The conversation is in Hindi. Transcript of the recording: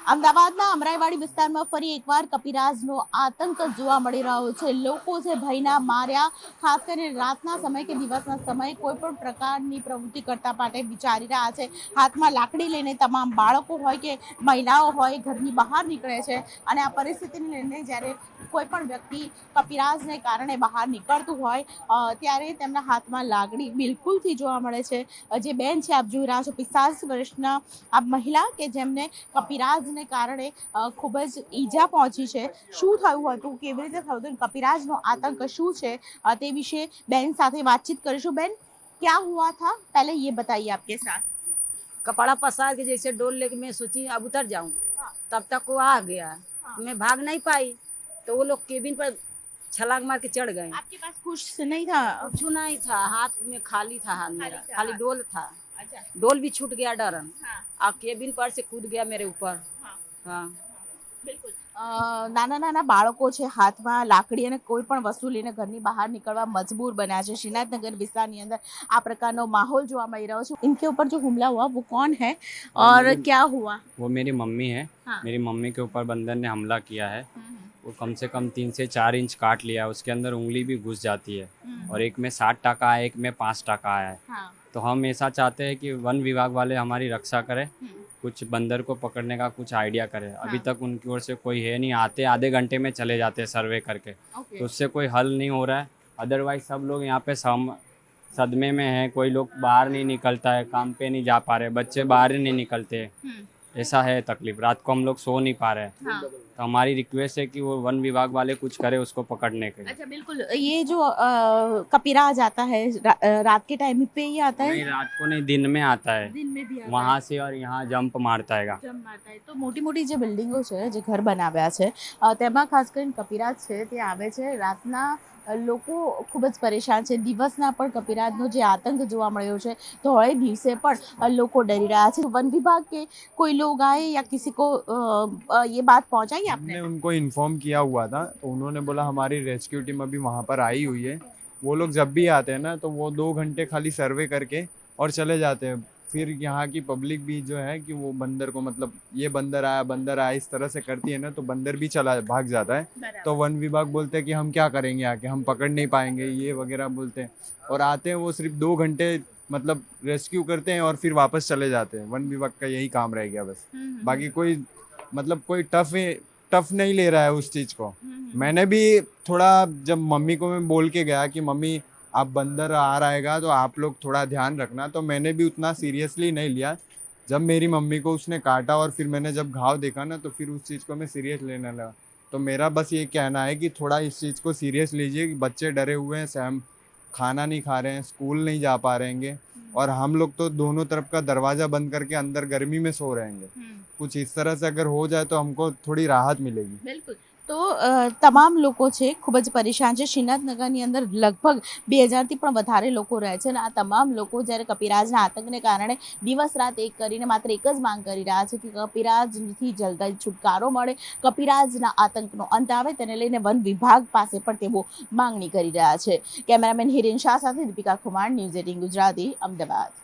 અમદાવાદના અમરાઈવાડી વિસ્તારમાં ફરી એકવાર કપિરાજનો આતંક જોવા મળી રહ્યો છે। લોકો છે ભયના માર્યા, ખાસ કરીને રાતના સમય કે દિવસના સમયે કોઈ પણ પ્રકારની પ્રવૃત્તિ કરતા માટે વિચારી રહ્યા છે। હાથમાં લાકડી લઈને તમામ બાળકો હોય કે મહિલાઓ હોય ઘરની બહાર નીકળે છે અને આ પરિસ્થિતિને લઈને જ્યારે કોઈ પણ વ્યક્તિ કપિરાજને કારણે બહાર નીકળતું હોય ત્યારે તેમના હાથમાં લાકડી બિલકુલથી જોવા મળે છે। જે બેન છે આપ જોઈ રહ્યા છો 45 વર્ષના આ મહિલા કે જેમને કપિરાજને કારણે ખૂબ જ ઈજા પહોંચી છે। શું થયું હતું, કેવી રીતે થયું હતું, કપિરાજનો આતંક શું છે તે વિશે બેન સાથે वातचीत કરીશું। બેન, क्या हुआ था, पहले ये बताइए आपके साथ। कपड़ा पसार के जैसे डोल लेके मैं सोची अब उतर जाऊं, तब तक वो आ गया। मैं भाग नहीं पाई तो वो लोग केबिन पर छलांग मार के चढ़ गए। आपके पास कुछ नहीं था? कुछ नहीं था, हाथ में खाली था, हाथ मेरा खाली हाँ। डोल था। अच्छा। डोल भी छूट गया डरन। हाँ। और केबिन पर से कूद गया मेरे ऊपर। हाँ। हाँ। બિલકુલ નાના નાના બાળકો છે, હાથમાં લાકડી અને કોઈ પણ વસ્તુ લઈને ઘરની બહાર નીકળવા મજબૂર બન્યા છે। श्रीनाथनगर વિસ્તારની અંદર આ પ્રકારનો માહોલ જોવા મળી રહ્યો છે। इनके ऊपर जो हमला हुआ वो कौन है और क्या हुआ? वो मेरी मम्मी है। हाँ। मेरी मम्मी के ऊपर बंदर ने हमला किया है। वो कम से कम 3 से 4 इंच काट लिया है, उसके अंदर उंगली भी घुस जाती है और एक में 60 टाका है, एक में 5 टाका आया है। हाँ। तो हम ऐसा चाहते हैं कि वन विभाग वाले हमारी रक्षा करें, कुछ बंदर को पकड़ने का कुछ आइडिया करें। अभी तक उनकी ओर से कोई है नहीं, आते आधे घंटे में चले जाते हैं सर्वे करके। तो उससे कोई हल नहीं हो रहा है। अदरवाइज सब लोग यहाँ पे सदमे में हैं, कोई लोग बाहर नहीं निकलता है, काम पे नहीं जा पा रहे, बच्चे बाहर ही नहीं निकलते, ऐसा है तकलीफ। रात को हम लोग सो नहीं पा रहे हैं। हाँ। तो हमारी रिक्वेस्ट है कि वो वन विभाग वाले कुछ करे उसको पकड़ने के लिए। अच्छा, बिल्कुल। ये जो कपिराज आता है रात के टाइम पे ही आता है? नहीं, रात को नहीं, दिन में आता है। दिन में भी आता वहाँ से और यहाँ जंप मारता है। જમ મારતા હોય તો મોટી મોટી જે બિલ્ડિંગો છે, જે ઘર બનાવ્યા છે તેમાં ખાસ કરીને કપિરાજ છે તે આવે છે। રાતના લોકો ખૂબ જ પરેશાન છે, દિવસના પણ કપિરાજનો જે આતંક જોવા મળ્યો છે ધોળે દિવસે પણ લોકો ડરી રહ્યા છે। वन विभाग के कोई लोग आए या किसी को ये बात पहुंचाई आपने? हमने उनको इन्फॉर्म किया हुआ था, तो उन्होंने बोला हमारी रेस्क्यू टीम अभी वहाँ पर आई हुई है। वो लोग जब भी आते हैं ना तो वो 2 घंटे खाली सर्वे करके और चले जाते हैं। फिर यहाँ की पब्लिक भी जो है कि वो बंदर को मतलब ये बंदर आया इस तरह से करती है ना, तो बंदर भी चला भाग जाता है। तो वन विभाग बोलते हैं कि हम क्या करेंगे आके, हम पकड़ नहीं पाएंगे, ये वगैरह बोलते हैं। और आते हैं वो सिर्फ 2 घंटे मतलब रेस्क्यू करते हैं और फिर वापस चले जाते हैं। वन विभाग का यही काम रह गया बस। बाकी कोई मतलब कोई टफ नहीं ले रहा है उस चीज़ को। मैंने भी थोड़ा जब मम्मी को मैं बोल के गया कि मम्मी आप बंदर आ रहेगा तो आप लोग थोड़ा ध्यान रखना, तो मैंने भी उतना सीरियसली नहीं लिया। जब मेरी मम्मी को उसने काटा और फिर मैंने जब घाव देखा ना तो फिर उस चीज़ को मैं सीरियस लेने लगा। तो मेरा बस ये कहना है कि थोड़ा इस चीज़ को सीरियस लीजिए कि बच्चे डरे हुए हैं, सहम खाना नहीं खा रहे हैं, स्कूल नहीं जा पा रहेंगे और हम लोग तो दोनों तरफ का दरवाज़ा बंद करके अंदर गर्मी में सो रहेंगे। कुछ इस तरह से अगर हो जाए तो हमको थोड़ी राहत मिलेगी। બિલકુલ। તો તમામ લોકો છે ખૂબ જ પરેશાન છે। શ્રીનાથનગરની અંદર લગભગ 2000થી પણ વધારે લોકો રહે છે અને આ તમામ લોકો જ્યારે કપિરાજના આતંકને કારણે દિવસ રાત એક કરીને માત્ર એક જ માંગ કરી રહ્યા છે કે કપિરાજથી જલ્દી છુટકારો મળે, કપિરાજના આતંકનો અંત આવે, તેને લઈને વન વિભાગ પાસે પણ તેઓ માંગણી કરી રહ્યા છે। કેમેરામેન હિરેન શાહ સાથે દીપિકા કુમાર, ન્યૂઝ 18 ગુજરાતી, અમદાવાદ।